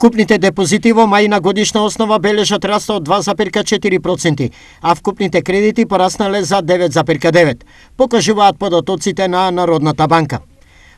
Вкупните депозити во мај на годишна основа бележат раст од 2,4%, а вкупните кредити пораснале за 9,9%, покажуваат податоците на Народната банка.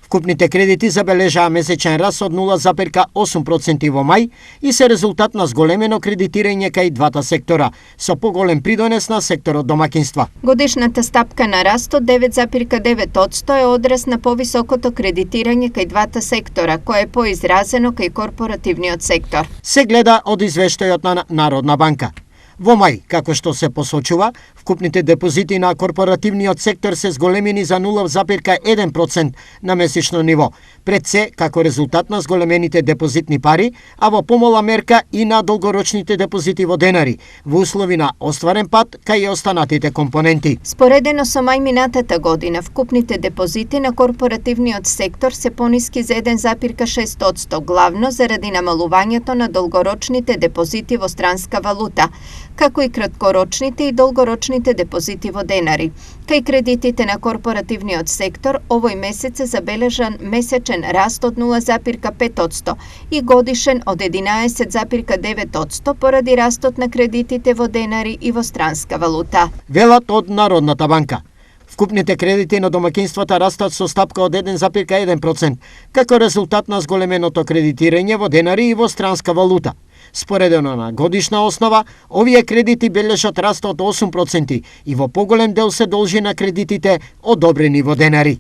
Вкупните кредити забележаа месечен раст од 0,8% во мај и се резултат на зголемено кредитирање кај двата сектора, со поголем придонес на секторот домаќинства. Годишната стапка на раст од 9,9% е одраз на повисокото кредитирање кај двата сектора, кое е поизразено кај корпоративниот сектор. Се гледа од извештајот на Народна банка. Во мај, како што се посочува, вкупните депозити на корпоративниот сектор се зголемени за 0,1% на месечно ниво, пред се како резултат на зголемените депозитни пари, а во помала мерка и на долгорочните депозити во денари, во услови на остварен пат кај останатите компоненти. Споредено со мај минатата година, вкупните депозити на корпоративниот сектор се пониски за 1,6%, главно заради намалувањето на долгорочните депозити во странска валута, како и краткорочните и долгорочните депозити во денари. Кај кредитите на корпоративниот сектор, овој месец е забележан месечен раст од 0,5% и годишен од 11,9% поради растот на кредитите во денари и во странска валута. Велат од Народната банка. Вкупните кредити на домаќинствата растат со стапка од 1,1%, како резултат на зголеменото кредитирање во денари и во странска валута. Споредено на годишна основа, овие кредити бележат раст од 8% и во поголем дел се должи на кредитите одобрени во денари.